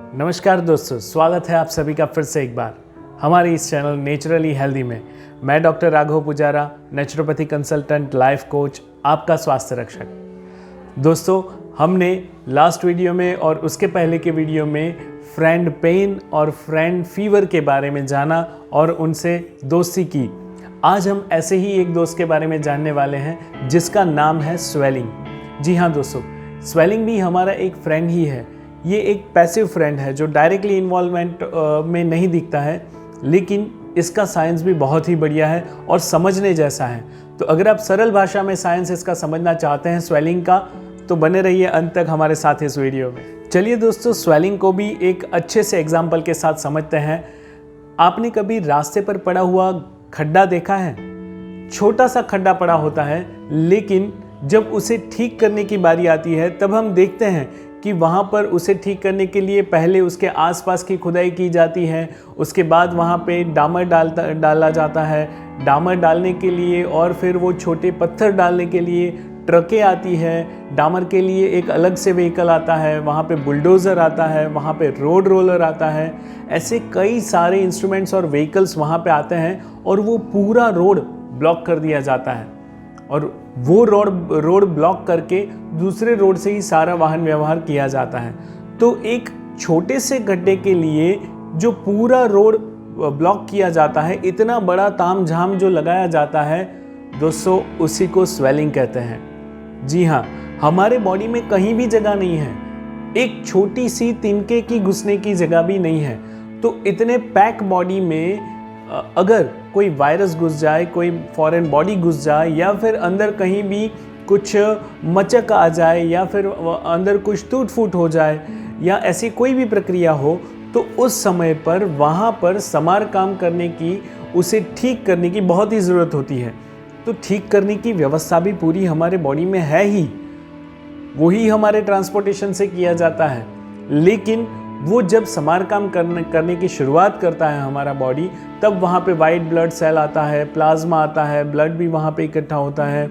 नमस्कार दोस्तों, स्वागत है आप सभी का फिर से एक बार हमारे इस चैनल नेचुरली हेल्दी में। मैं doctor Raghav Pujara, naturopathy consultant, life coach, आपका स्वास्थ्य रक्षक। दोस्तों, हमने लास्ट वीडियो में और उसके पहले के वीडियो में फ्रेंड पेन और फ्रेंड फीवर के बारे में जाना और उनसे दोस्ती की। आज हम ऐसे ही एक दोस्त के बारे में जानने वाले हैं जिसका नाम है स्वेलिंग। जी हाँ दोस्तों, स्वेलिंग भी हमारा एक फ्रेंड ही है। ये एक पैसिव फ्रेंड है जो डायरेक्टली इन्वॉल्वमेंट में नहीं दिखता है, लेकिन इसका साइंस भी बहुत ही बढ़िया है और समझने जैसा है। तो अगर आप सरल भाषा में साइंस इसका समझना चाहते हैं स्वेलिंग का, तो बने रहिए अंत तक हमारे साथ इस वीडियो में। चलिए दोस्तों, स्वेलिंग को भी एक अच्छे से एग्जाम्पल के साथ समझते हैं। आपने कभी रास्ते पर पड़ा हुआ खड्डा देखा है? छोटा सा खड्डा पड़ा होता है, लेकिन जब उसे ठीक करने की बारी आती है तब हम देखते हैं कि वहाँ पर उसे ठीक करने के लिए पहले उसके आसपास की खुदाई की जाती है, उसके बाद वहाँ पे डामर डाला जाता है। डामर डालने के लिए और फिर वो छोटे पत्थर डालने के लिए ट्रकें आती है। डामर के लिए एक अलग से व्हीकल आता है, वहाँ पे बुलडोज़र आता है, वहाँ पे रोड रोलर आता है। ऐसे कई सारे इंस्ट्रूमेंट्स और व्हीकल्स वहाँ पे आते हैं और वो पूरा रोड ब्लॉक कर दिया जाता है और वो रोड ब्लॉक करके दूसरे रोड से ही सारा वाहन व्यवहार किया जाता है। तो एक छोटे से गड्ढे के लिए जो पूरा रोड ब्लॉक किया जाता है, इतना बड़ा तामझाम जो लगाया जाता है दोस्तों, उसी को स्वेलिंग कहते हैं। जी हाँ, हमारे बॉडी में कहीं भी जगह नहीं है, एक छोटी सी तिनके की घुसने की जगह भी नहीं है। तो इतने पैक बॉडी में अगर कोई वायरस घुस जाए, कोई फॉरेन बॉडी घुस जाए, या फिर अंदर कहीं भी कुछ मचक आ जाए, या फिर अंदर कुछ टूट फूट हो जाए, या ऐसी कोई भी प्रक्रिया हो, तो उस समय पर वहाँ पर समारकाम करने की, उसे ठीक करने की बहुत ही ज़रूरत होती है। तो ठीक करने की व्यवस्था भी पूरी हमारे बॉडी में है ही, वही हमारे ट्रांसपोर्टेशन से किया जाता है। लेकिन वो जब समारकाम करने की शुरुआत करता है हमारा बॉडी, तब वहाँ पे वाइट ब्लड सेल आता है, प्लाज्मा आता है, ब्लड भी वहाँ पे इकट्ठा होता है।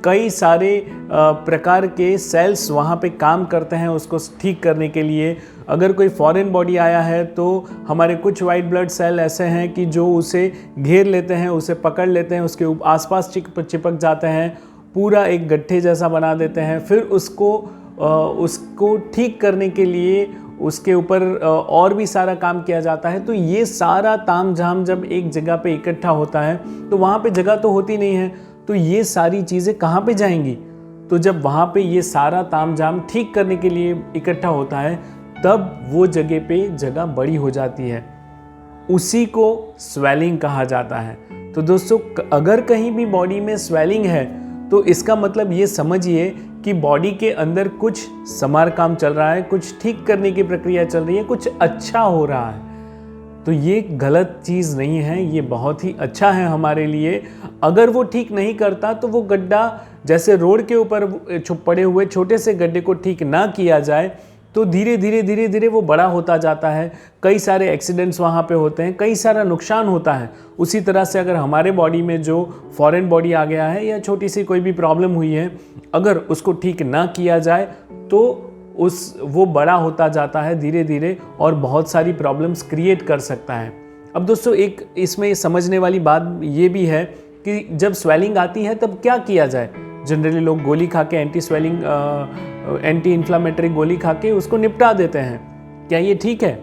कई सारे प्रकार के सेल्स वहाँ पे काम करते हैं उसको ठीक करने के लिए। अगर कोई फॉरेन बॉडी आया है तो हमारे कुछ वाइट ब्लड सेल ऐसे हैं कि जो उसे घेर लेते हैं, उसे पकड़ लेते हैं, उसके आसपास चिपक जाते हैं, पूरा एक गट्ठे जैसा बना देते हैं। फिर उसको ठीक करने के लिए उसके ऊपर और भी सारा काम किया जाता है। तो ये सारा तामझाम जब एक जगह पे इकट्ठा होता है तो वहाँ पे जगह तो होती नहीं है, तो ये सारी चीज़ें कहाँ पे जाएंगी? तो जब वहाँ पे ये सारा तामझाम ठीक करने के लिए इकट्ठा होता है, तब वो जगह पे जगह बड़ी हो जाती है, उसी को स्वेलिंग कहा जाता है। तो दोस्तों, अगर कहीं भी बॉडी में स्वेलिंग है तो इसका मतलब ये समझिए कि बॉडी के अंदर कुछ समारकाम चल रहा है, कुछ ठीक करने की प्रक्रिया चल रही है, कुछ अच्छा हो रहा है। तो ये गलत चीज़ नहीं है, ये बहुत ही अच्छा है हमारे लिए। अगर वो ठीक नहीं करता तो वो गड्ढा, जैसे रोड के ऊपर पड़े हुए छोटे से गड्ढे को ठीक ना किया जाए तो धीरे धीरे वो बड़ा होता जाता है। कई सारे एक्सीडेंट्स वहाँ पे होते हैं, कई सारा नुकसान होता है। उसी तरह से अगर हमारे बॉडी में जो फॉरेन बॉडी आ गया है या छोटी सी कोई भी प्रॉब्लम हुई है, अगर उसको ठीक ना किया जाए तो वो बड़ा होता जाता है धीरे धीरे और बहुत सारी प्रॉब्लम्स क्रिएट कर सकता है। अब दोस्तों, एक इसमें समझने वाली बात ये भी है कि जब स्वेलिंग आती है तब क्या किया जाए। जनरली लोग गोली खा के, एंटी इन्फ्लामेटरी गोली खा के उसको निपटा देते हैं। क्या ये ठीक है?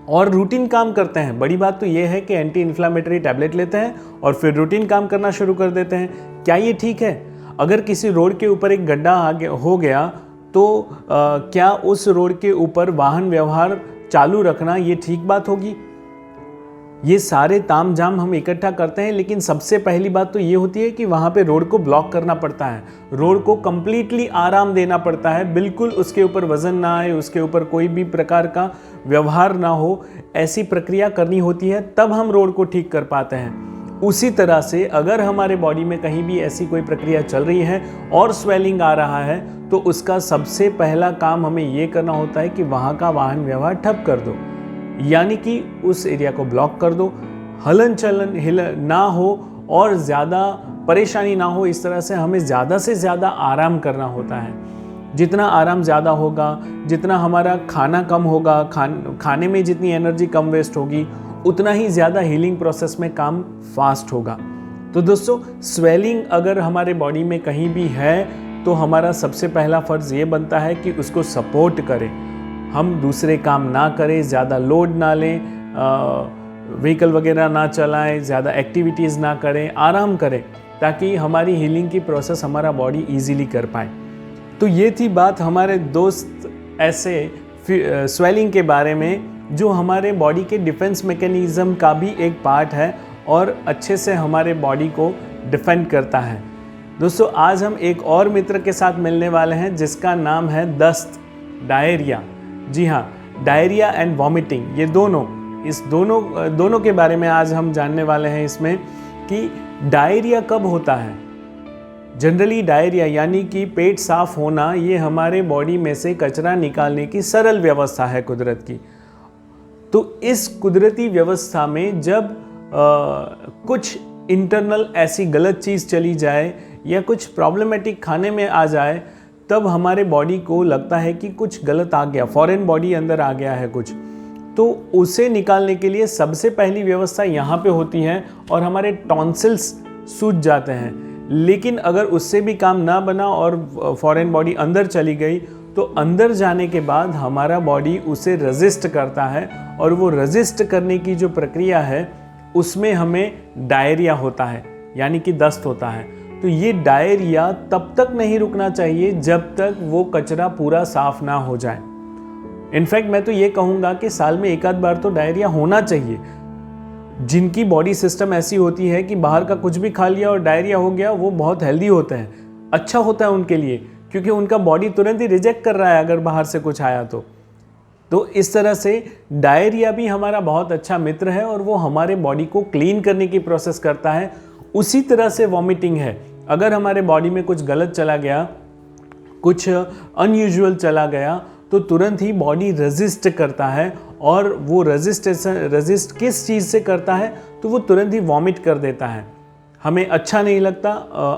और रूटीन काम करते हैं। बड़ी बात तो ये है कि एंटी इन्फ्लामेटरी टैबलेट लेते हैं और फिर रूटीन काम करना शुरू कर देते हैं। क्या ये ठीक है? अगर किसी रोड के ऊपर एक गड्ढा हो गया तो क्या उस रोड के ऊपर वाहन व्यवहार चालू रखना ये ठीक बात होगी? ये सारे तामझाम हम इकट्ठा करते हैं, लेकिन सबसे पहली बात तो ये होती है कि वहाँ पे रोड को ब्लॉक करना पड़ता है, रोड को कम्प्लीटली आराम देना पड़ता है, बिल्कुल उसके ऊपर वजन ना आए, उसके ऊपर कोई भी प्रकार का व्यवहार ना हो, ऐसी प्रक्रिया करनी होती है, तब हम रोड को ठीक कर पाते हैं। उसी तरह से अगर हमारे बॉडी में कहीं भी ऐसी कोई प्रक्रिया चल रही है और स्वेलिंग आ रहा है, तो उसका सबसे पहला काम हमें ये करना होता है कि वहाँ का वाहन व्यवहार ठप कर दो, यानी कि उस एरिया को ब्लॉक कर दो, हलन चलन ना हो और ज़्यादा परेशानी ना हो। इस तरह से हमें ज़्यादा से ज़्यादा आराम करना होता है। जितना आराम ज़्यादा होगा, जितना हमारा खाना कम होगा, खाने में जितनी एनर्जी कम वेस्ट होगी, उतना ही ज़्यादा हीलिंग प्रोसेस में काम फास्ट होगा। तो दोस्तों, स्वेलिंग अगर हमारे बॉडी में कहीं भी है तो हमारा सबसे पहला फ़र्ज़ ये बनता है कि उसको सपोर्ट करें। हम दूसरे काम ना करें, ज़्यादा लोड ना लें, व्हीकल वगैरह ना चलाएं, ज़्यादा एक्टिविटीज़ ना करें, आराम करें, ताकि हमारी हीलिंग की प्रोसेस हमारा बॉडी ईजीली कर पाए। तो ये थी बात हमारे दोस्त ऐसे स्वेलिंग के बारे में, जो हमारे बॉडी के डिफेंस मैकेनिज़्म का भी एक पार्ट है और अच्छे से हमारे बॉडी को डिफेंड करता है। दोस्तों, आज हम एक और मित्र के साथ मिलने वाले हैं जिसका नाम है दस्त, डायरिया। जी हाँ, डायरिया एंड वॉमिटिंग, ये दोनों के बारे में आज हम जानने वाले हैं इसमें कि डायरिया कब होता है। जनरली डायरिया यानी कि पेट साफ होना, ये हमारे बॉडी में से कचरा निकालने की सरल व्यवस्था है कुदरत की। तो इस कुदरती व्यवस्था में जब कुछ इंटरनल ऐसी गलत चीज़ चली जाए या कुछ प्रॉब्लमेटिक खाने में आ जाए, तब हमारे बॉडी को लगता है कि कुछ गलत आ गया, फॉरेन बॉडी अंदर आ गया है कुछ। तो उसे निकालने के लिए सबसे पहली व्यवस्था यहाँ पे होती है और हमारे टॉन्सिल्स सूज जाते हैं। लेकिन अगर उससे भी काम ना बना और फॉरेन बॉडी अंदर चली गई, तो अंदर जाने के बाद हमारा बॉडी उसे रेजिस्ट करता है और वो रेजिस्ट करने की जो प्रक्रिया है उसमें हमें डायरिया होता है, यानी कि दस्त होता है। तो ये डायरिया तब तक नहीं रुकना चाहिए जब तक वो कचरा पूरा साफ ना हो जाए। इनफैक्ट मैं तो ये कहूँगा कि साल में एक आध बार तो डायरिया होना चाहिए। जिनकी बॉडी सिस्टम ऐसी होती है कि बाहर का कुछ भी खा लिया और डायरिया हो गया, वो बहुत हेल्दी होते हैं, अच्छा होता है उनके लिए, क्योंकि उनका बॉडी तुरंत ही रिजेक्ट कर रहा है अगर बाहर से कुछ आया तो इस तरह से डायरिया भी हमारा बहुत अच्छा मित्र है और वो हमारे बॉडी को क्लीन करने की प्रोसेस करता है। उसी तरह से वॉमिटिंग है, अगर हमारे बॉडी में कुछ गलत चला गया, कुछ अनयूजुअल चला गया, तो तुरंत ही बॉडी रेजिस्ट करता है। और वो रेजिस्ट किस चीज़ से करता है, तो वो तुरंत ही वॉमिट कर देता है। हमें अच्छा नहीं लगता,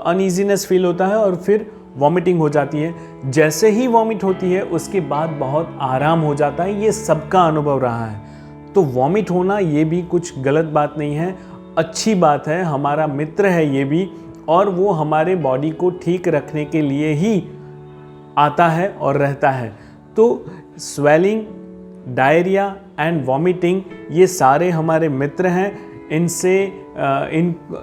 अनईजीनेस फील होता है और फिर वॉमिटिंग हो जाती है। जैसे ही वॉमिट होती है उसके बाद बहुत आराम हो जाता है। ये सबका अनुभव रहा है। तो वॉमिट होना ये भी कुछ गलत बात नहीं है, अच्छी बात है, हमारा मित्र है ये भी, और वो हमारे बॉडी को ठीक रखने के लिए ही आता है और रहता है। तो स्वेलिंग, डायरिया एंड वॉमिटिंग, ये सारे हमारे मित्र हैं।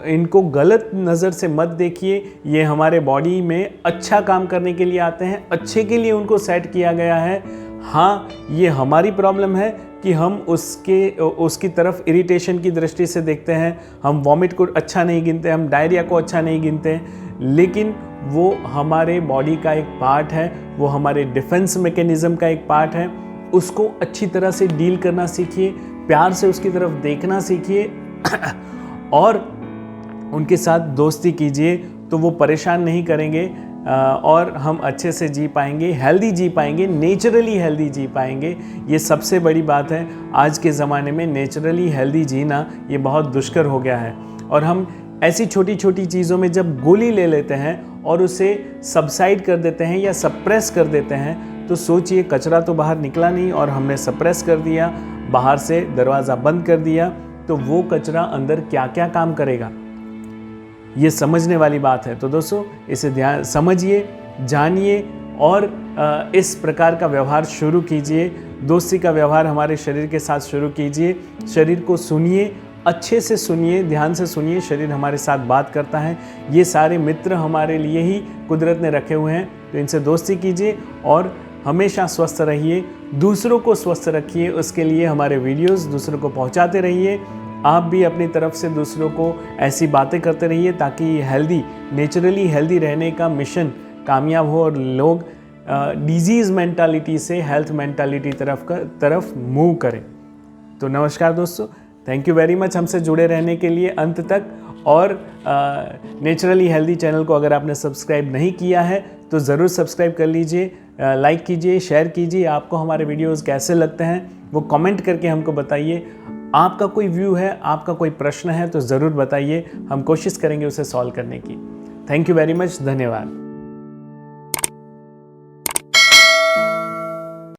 इनको गलत नज़र से मत देखिए। ये हमारे बॉडी में अच्छा काम करने के लिए आते हैं, अच्छे के लिए उनको सेट किया गया है। हाँ, ये हमारी प्रॉब्लम है कि हम उसकी तरफ इरिटेशन की दृष्टि से देखते हैं। हम वॉमिट को अच्छा नहीं गिनते, हम डायरिया को अच्छा नहीं गिनते, लेकिन वो हमारे बॉडी का एक पार्ट है, वो हमारे डिफेंस मैकेनिज़्म का एक पार्ट है। उसको अच्छी तरह से डील करना सीखिए, प्यार से उसकी तरफ देखना सीखिए और उनके साथ दोस्ती कीजिए, तो वो परेशान नहीं करेंगे और हम अच्छे से जी पाएंगे, हेल्दी जी पाएंगे, नेचुरली हेल्दी जी पाएंगे। ये सबसे बड़ी बात है। आज के ज़माने में नेचुरली हेल्दी जीना ये बहुत दुष्कर हो गया है और हम ऐसी छोटी छोटी चीज़ों में जब गोली ले लेते हैं और उसे सबसाइड कर देते हैं या सप्रेस कर देते हैं, तो सोचिए, कचरा तो बाहर निकला नहीं और हमने सप्रेस कर दिया, बाहर से दरवाज़ा बंद कर दिया, तो वो कचरा अंदर क्या क्या काम करेगा, ये समझने वाली बात है। तो दोस्तों, इसे ध्यान समझिए, जानिए और इस प्रकार का व्यवहार शुरू कीजिए। दोस्ती का व्यवहार हमारे शरीर के साथ शुरू कीजिए। शरीर को सुनिए, अच्छे से सुनिए, ध्यान से सुनिए। शरीर हमारे साथ बात करता है। ये सारे मित्र हमारे लिए ही कुदरत ने रखे हुए हैं, तो इनसे दोस्ती कीजिए और हमेशा स्वस्थ रहिए, दूसरों को स्वस्थ रखिए। उसके लिए हमारे वीडियोस दूसरों को पहुंचाते रहिए। आप भी अपनी तरफ से दूसरों को ऐसी बातें करते रहिए ताकि हेल्दी, नेचुरली हेल्दी रहने का मिशन कामयाब हो और लोग डिजीज़ मेंटालिटी से हेल्थ मेंटालिटी तरफ मूव करें। तो नमस्कार दोस्तों, थैंक यू वेरी मच हमसे जुड़े रहने के लिए अंत तक। और नेचुरली हेल्दी चैनल को अगर आपने सब्सक्राइब नहीं किया है तो ज़रूर सब्सक्राइब कर लीजिए, लाइक कीजिए, शेयर कीजिए। आपको हमारे वीडियोस कैसे लगते हैं वो कमेंट करके हमको बताइए। आपका कोई व्यू है, आपका कोई प्रश्न है तो ज़रूर बताइए, हम कोशिश करेंगे उसे सॉल्व करने की। थैंक यू वेरी मच, धन्यवाद।